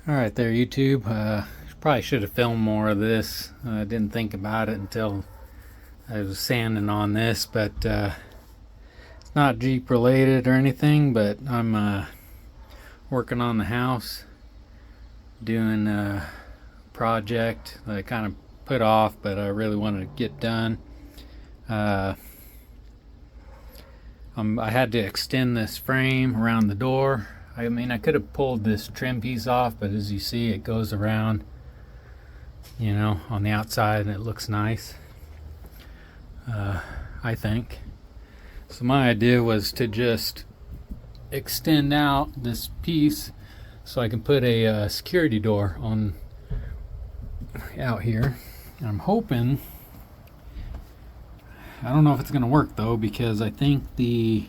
Alright there, YouTube. Probably should have filmed more of this. I didn't think about it until I was sanding on this, but it's not Jeep related or anything, but I'm working on the house, doing a project that I kind of put off, but I really wanted to get done. I had to extend this frame around the door. I mean, I could have pulled this trim piece off, but as you see, it goes around, you know, on the outside, and it looks nice, I think. So my idea was to just extend out this piece so I can put a security door on out here. And I'm hoping, I don't know if it's going to work though, because I think the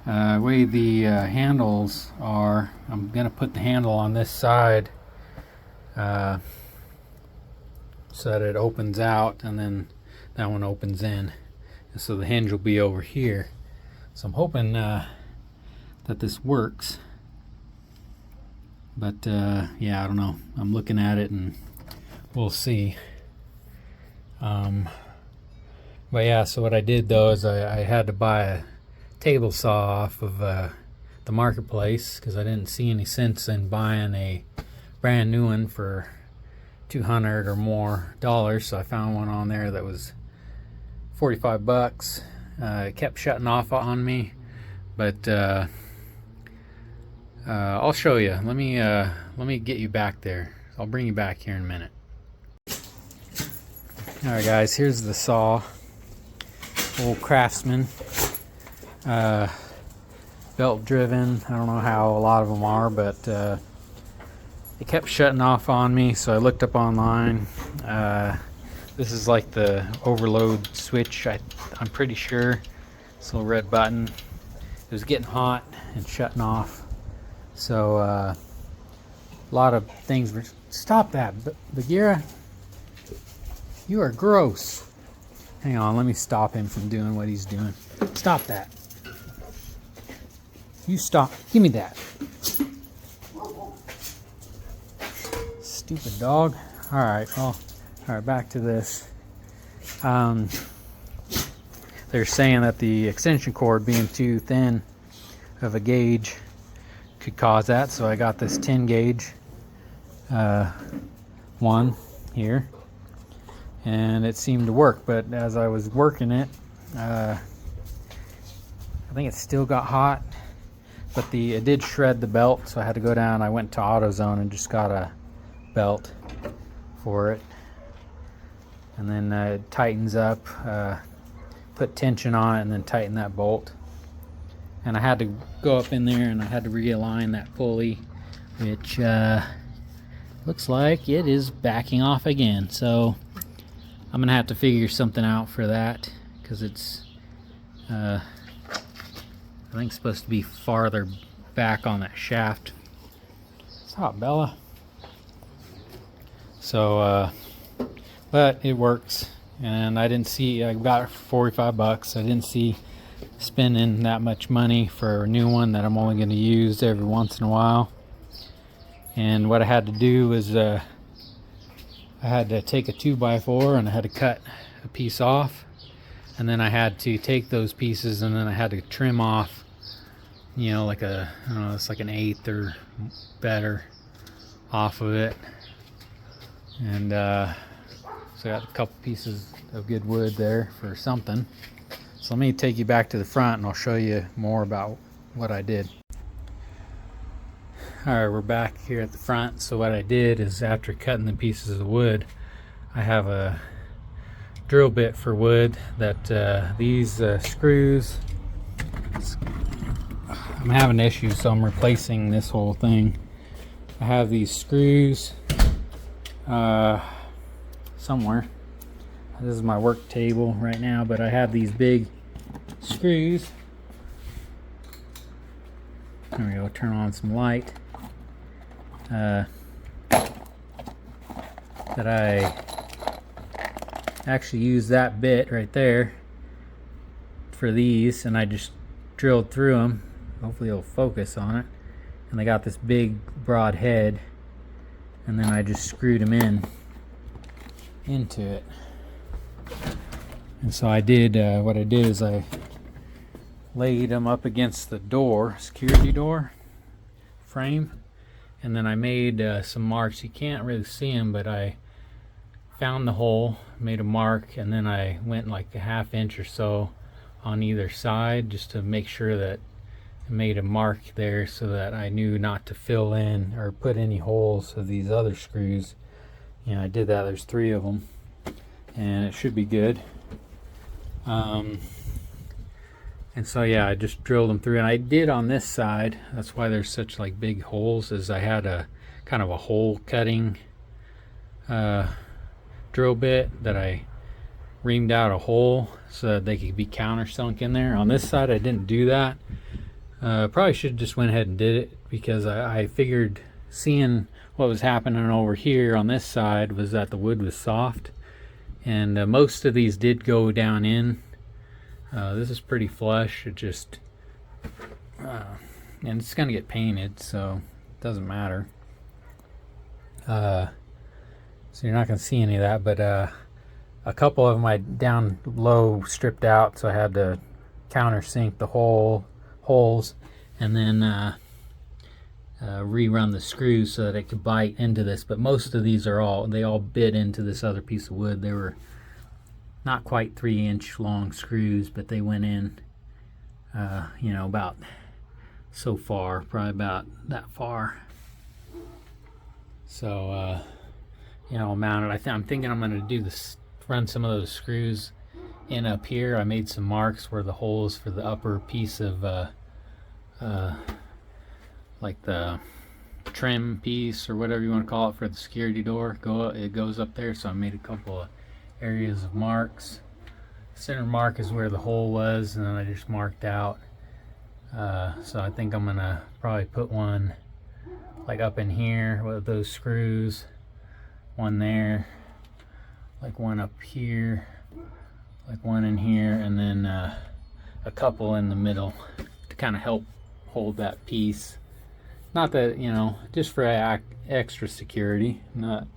way the handles are, I'm going to put the handle on this side so that it opens out, and then that one opens in, and so the hinge will be over here. So I'm hoping that this works, but yeah, I don't know. I'm looking at it and we'll see. But yeah, so what I did though is I had to buy a table saw off of the marketplace, because I didn't see any sense in buying a brand new one for $200 or more. So I found one on there that was 45 bucks. It kept shutting off on me, but I'll show you. Let me get you back there. I'll bring you back here in a minute. Alright guys, here's the saw. Old Craftsman. Belt driven. I don't know how a lot of them are, but it kept shutting off on me, so I looked up online. This is like the overload switch, I'm pretty sure. This little red button. It was getting hot and shutting off, so a lot of things were... Stop that, Bagheera. You are gross. Hang on, let me stop him from doing what he's doing. Stop that. You stop. Give me that. Stupid dog. Alright, well, alright, back to this. They're saying that the extension cord being too thin of a gauge could cause that, so I got this 10 gauge one here, and it seemed to work, but as I was working it, I think it still got hot, but it did shred the belt, so I had to go down. I went to AutoZone and just got a belt for it, and then it tightens up, put tension on it, and then tighten that bolt. And I had to go up in there and I had to realign that pulley, which looks like it is backing off again, so I'm gonna have to figure something out for that, because it's I think it's supposed to be farther back on that shaft. Stop, Bella. So but it works, and I didn't see, I got it for 45 bucks. I didn't see spending that much money for a new one that I'm only going to use every once in a while. And what I had to do was I had to take a 2x4 and I had to cut a piece off, and then I had to take those pieces and then I had to trim off, you know, like I don't know, it's like an eighth or better off of it. And so I got a couple pieces of good wood there for something. So let me take you back to the front and I'll show you more about what I did. Alright, we're back here at the front. So what I did is, after cutting the pieces of wood, I have a drill bit for wood that these screws, I'm having issues, so I'm replacing this whole thing. I have these screws somewhere. This is my work table right now, but I have these big screws. There we go, turn on some light. That I actually use that bit right there for these, and I just drilled through them. Hopefully it'll focus on it. And they got this big broad head and then I just screwed them into it. And so I did, what I did is I laid them up against the door, security door frame, and then I made some marks. You can't really see them, but I found the hole, made a mark, and then I went like a ½ inch or so on either side just to make sure that I made a mark there so that I knew not to fill in or put any holes of these other screws. You know, I did that. There's 3 of them, and it should be good. And so yeah, I just drilled them through, and I did on this side. That's why there's such like big holes, is I had a kind of a hole cutting drill bit that I reamed out a hole so that they could be countersunk in there. On this side I didn't do that. Probably should have just went ahead and did it, because I figured, seeing what was happening over here on this side, was that the wood was soft, and most of these did go down in. This is pretty flush. It just and it's gonna get painted, so it doesn't matter. So you're not gonna see any of that, but a couple of them I down low stripped out, so I had to countersink the holes, and then rerun the screws so that it could bite into this. But most of these they all bit into this other piece of wood. They were not quite 3-inch long screws, but they went in, you know, about so far, probably about that far. So, you know, I'll mount it. I'm thinking I'm going to do this, run some of those screws in up here. I made some marks where the holes for the upper piece of, like the trim piece or whatever you want to call it for the security door, it goes up there. So I made a couple of areas of marks. Center mark is where the hole was, and then I just marked out. So I think I'm gonna probably put one like up in here with those screws, one there, like one up here, like one in here, and then a couple in the middle to kind of help hold that piece. Not that, you know, just for extra security, not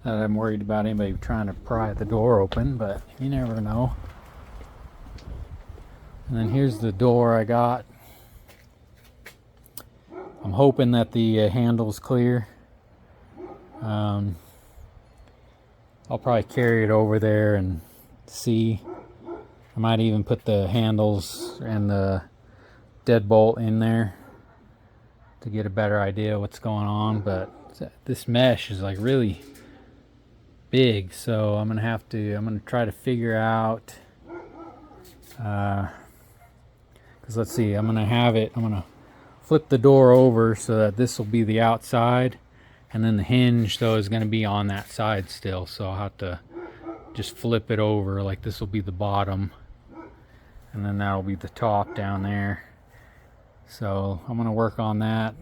that I'm worried about anybody trying to pry the door open, but you never know. And then here's the door I got. I'm hoping that the handle's clear. I'll probably carry it over there and see. I might even put the handles and the deadbolt in there to get a better idea of what's going on. But this mesh is like really big, so I'm gonna try to figure out, because let's see, I'm gonna flip the door over so that this will be the outside, and then the hinge though is gonna be on that side still, so I'll have to just flip it over, like this will be the bottom, and then that'll be the top down there. So I'm gonna work on that,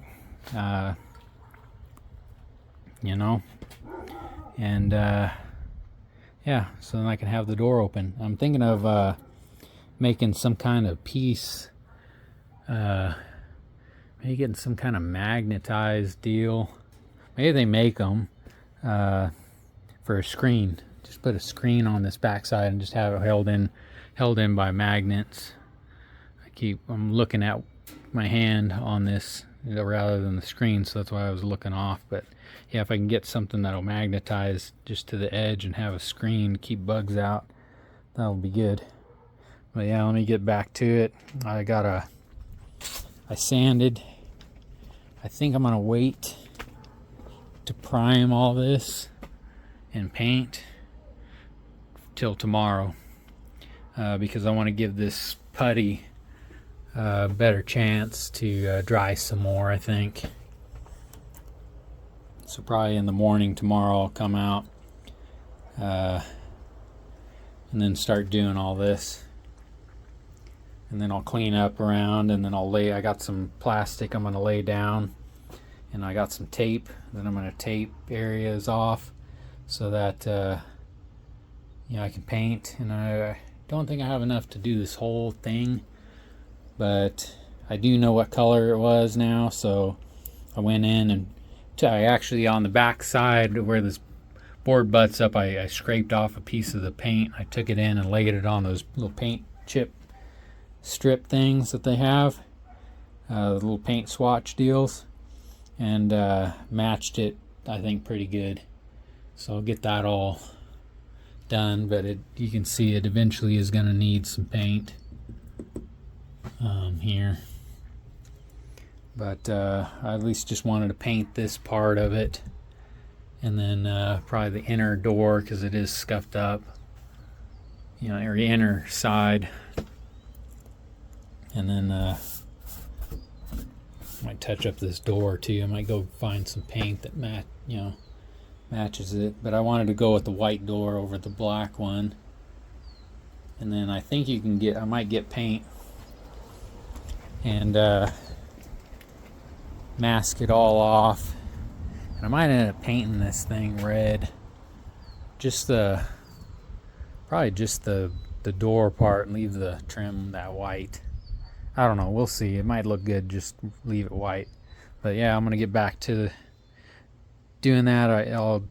you know. And yeah, so then I can have the door open. I'm thinking of making some kind of piece, maybe getting some kind of magnetized deal. Maybe they make them for a screen. Just put a screen on this backside and just have it held in by magnets. I'm looking at my hand on this rather than the screen, so that's why I was looking off. But yeah, if I can get something that'll magnetize just to the edge and have a screen to keep bugs out, that'll be good. But yeah, let me get back to it. I sanded. I think I'm gonna wait to prime all this and paint till tomorrow, because I want to give this putty a better chance to dry some more, I think. So probably in the morning tomorrow I'll come out and then start doing all this, and then I'll clean up around, and then I got some plastic I'm going to lay down, and I got some tape. Then I'm going to tape areas off so that you know, I can paint. And I don't think I have enough to do this whole thing, but I do know what color it was now, so I went in and I actually, on the back side where this board butts up, I scraped off a piece of the paint. I took it in and laid it on those little paint chip strip things that they have, the little paint swatch deals, and matched it, I think, pretty good. So I'll get that all done, but you can see it eventually is going to need some paint here. But I at least just wanted to paint this part of it, and then probably the inner door, because it is scuffed up, you know, or the inner side. And then might touch up this door too. I might go find some paint that matches it. But I wanted to go with the white door over the black one. And then I think I might get paint and mask it all off. And I might end up painting this thing red. Probably just the door part, and leave the trim that white. I don't know, we'll see. It might look good, just leave it white. But yeah, I'm gonna get back to doing that. I'll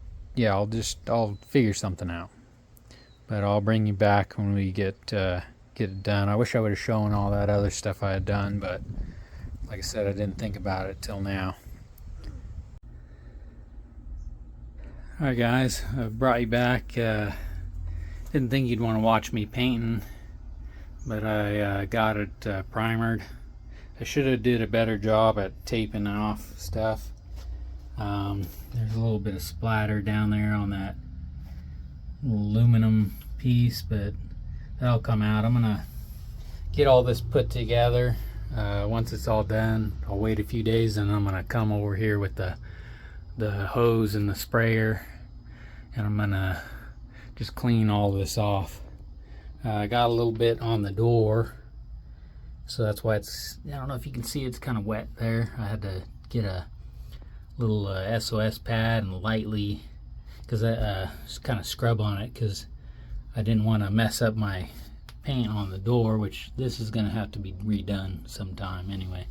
figure something out. But I'll bring you back when we get it done. I wish I would have shown all that other stuff I had done, but like I said, I didn't think about it till now. Alright guys, I brought you back. Didn't think you'd want to watch me painting, but I got it primered. I should have did a better job at taping off stuff. There's a little bit of splatter down there on that aluminum piece, but that'll come out. I'm gonna get all this put together. Once it's all done, I'll wait a few days, and I'm gonna come over here with the hose and the sprayer, and I'm gonna just clean all this off. I got a little bit on the door, so that's why it's, I don't know if you can see, it's kind of wet there. I had to get a little SOS pad and lightly, because I just kind of scrub on it, because I didn't want to mess up my paint on the door, which this is going to have to be redone sometime anyway.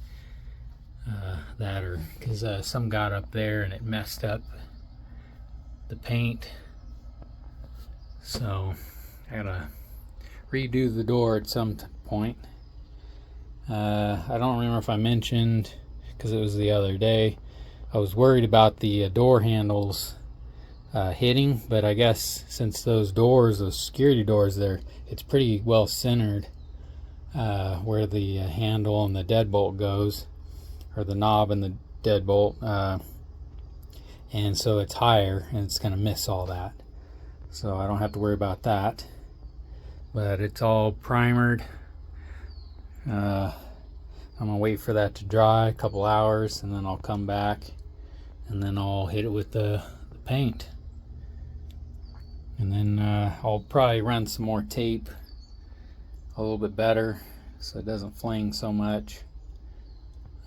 That, or because some got up there and it messed up the paint, so I gotta redo the door at some point. I don't remember if I mentioned, because it was the other day, I was worried about the door handles hitting, but I guess since those security doors there, it's pretty well centered where the handle and the deadbolt goes, or the knob and the deadbolt, and so it's higher and it's going to miss all that, so I don't have to worry about that. But it's all primered. I'm gonna wait for that to dry a couple hours, and then I'll come back and then I'll hit it with the paint, and then I'll probably run some more tape a little bit better so it doesn't fling so much,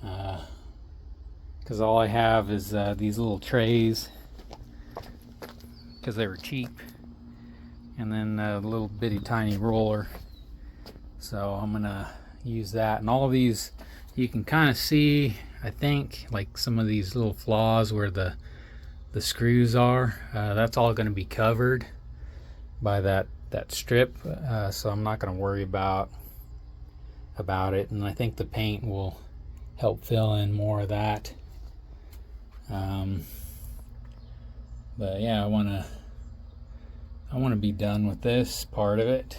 because all I have is these little trays, because they were cheap, and then a little bitty tiny roller. So I'm gonna use that, and all of these you can kind of see, I think, like some of these little flaws where the screws are. That's all going to be covered by that strip, so I'm not going to worry about it, and I think the paint will help fill in more of that. But yeah, I want to be done with this part of it,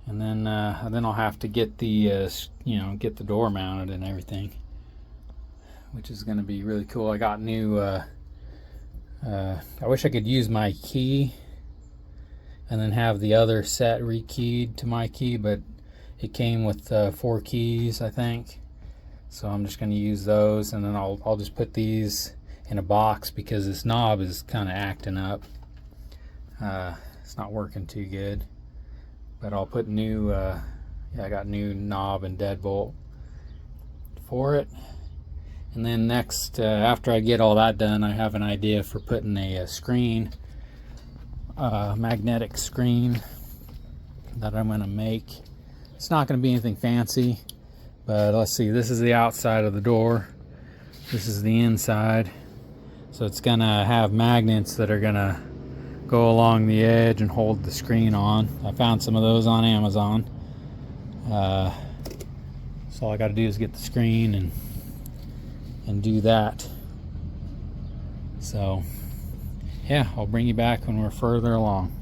and then I'll have to get the get the door mounted and everything, which is going to be really cool. I got new I wish I could use my key and then have the other set rekeyed to my key, but it came with 4 keys, I think, so I'm just going to use those, and then I'll just put these in a box because this knob is kind of acting up. It's not working too good, but I'll put new I got new knob and deadbolt for it. And then next, after I get all that done, I have an idea for putting a screen, magnetic screen that I'm going to make. It's not going to be anything fancy, but let's see, this is the outside of the door. This is the inside. So it's gonna have magnets that are gonna go along the edge and hold the screen on. I found some of those on Amazon. So all I gotta do is get the screen and do that. So yeah, I'll bring you back when we're further along.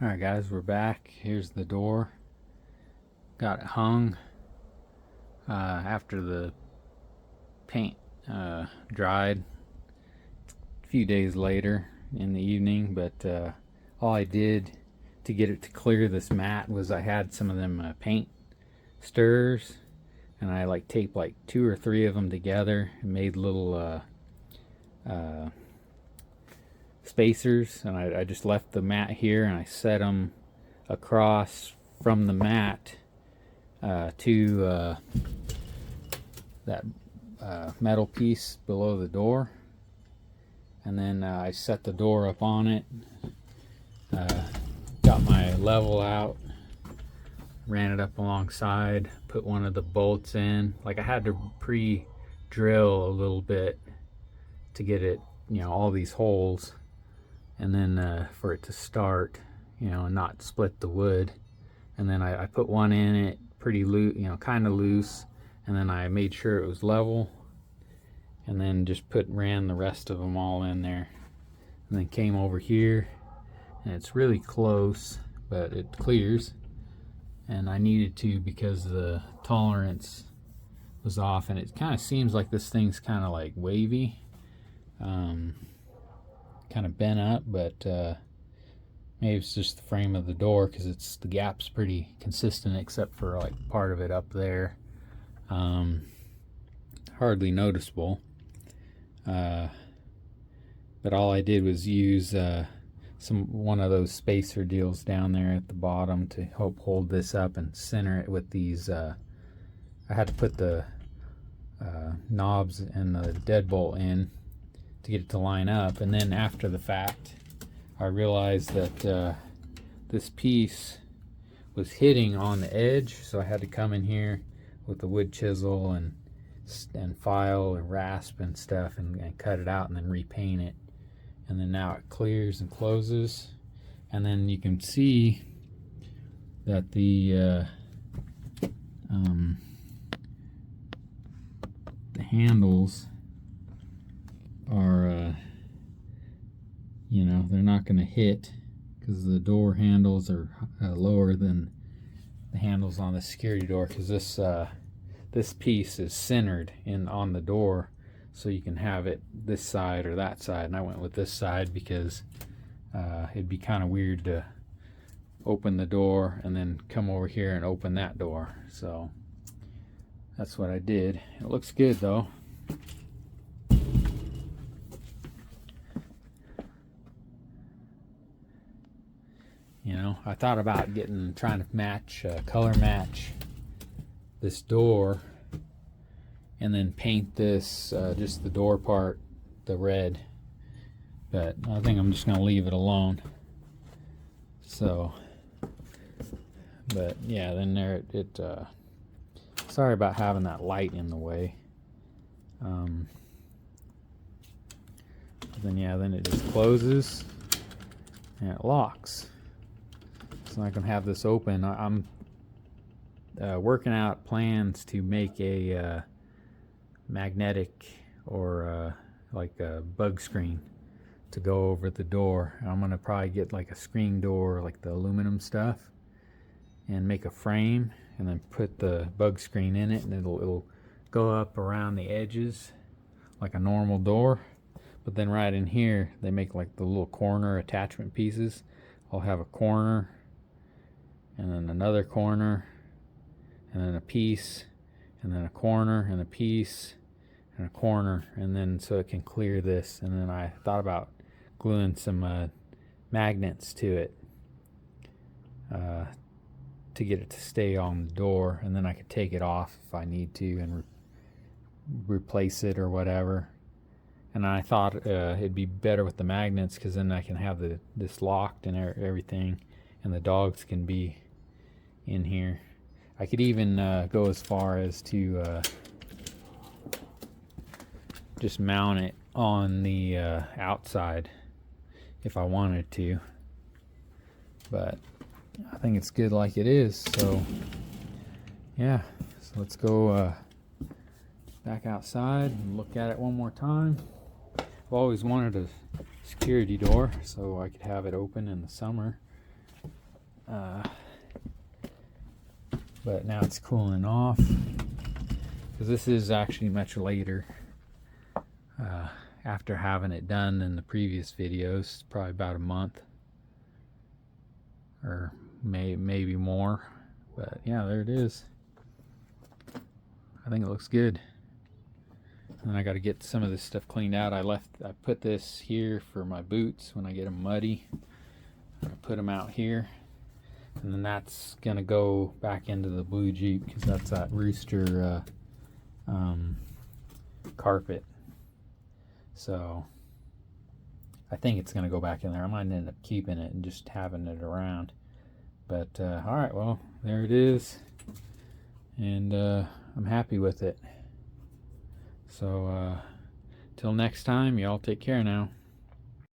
Alright guys, we're back. Here's the door. Got it hung after the paint dried a few days later in the evening, but all I did to get it to clear this mat was I had some of them paint stirrers, and I like taped like 2 or 3 of them together and made little spacers, and I just left the mat here and I set them across from the mat to that metal piece below the door, and then I set the door up on it, got my level out, ran it up alongside, put one of the bolts in. Like I had to pre-drill a little bit to get it, you know, all these holes, and then for it to start, you know, and not split the wood. And then I put one in it pretty loose, you know, kind of loose, and then I made sure it was level, and then just ran the rest of them all in there, and then came over here, and it's really close, but it clears, and I needed to because the tolerance was off, and it kind of seems like this thing's kind of like wavy, kind of bent up, but maybe it's just the frame of the door, because the gap's pretty consistent except for like part of it up there. Hardly noticeable, but all I did was use one of those spacer deals down there at the bottom to help hold this up and center it with these. I had to put the knobs and the deadbolt in to get it to line up, and then after the fact I realized that this piece was hitting on the edge, so I had to come in here with the wood chisel and file and rasp and stuff and cut it out and then repaint it. And then now it clears and closes, and then you can see that the handles are you know, they're not going to hit, because the door handles are lower than the handles on the security door, because this piece is centered on the door, so you can have it this side or that side, and I went with this side because it'd be kind of weird to open the door and then come over here and open that door. So that's what I did. It looks good though. You know, I thought about trying to color match this door, and then paint this, just the door part, the red. But I think I'm just going to leave it alone. So, but yeah, then there sorry about having that light in the way. Then it just closes and it locks. So I can have this open. I'm working out plans to make a magnetic or like a bug screen to go over the door. I'm gonna probably get like a screen door, like the aluminum stuff, and make a frame and then put the bug screen in it, and it'll go up around the edges like a normal door. But then right in here they make like the little corner attachment pieces. I'll have a corner, and then another corner, and then a piece, and then a corner, and a piece, and a corner, and then so it can clear this. And then I thought about gluing some magnets to it to get it to stay on the door, and then I could take it off if I need to and replace it or whatever. And I thought it'd be better with the magnets, because then I can have this locked and everything, and the dogs can be in here. I could even go as far as to just mount it on the outside if I wanted to, but I think it's good like it is. So yeah, so let's go back outside and look at it one more time. I've always wanted a security door so I could have it open in the summer, but now it's cooling off because this is actually much later after having it done than the previous videos. Probably about a month or maybe more, but yeah, there it is. I think it looks good. And I got to get some of this stuff cleaned out. I put this here for my boots when I get them muddy. I put them out here, and then that's gonna go back into the blue Jeep because that's that rooster carpet. So I think it's gonna go back in there. I might end up keeping it and just having it around. But all right, well, there it is, and I'm happy with it. So till next time, y'all take care now.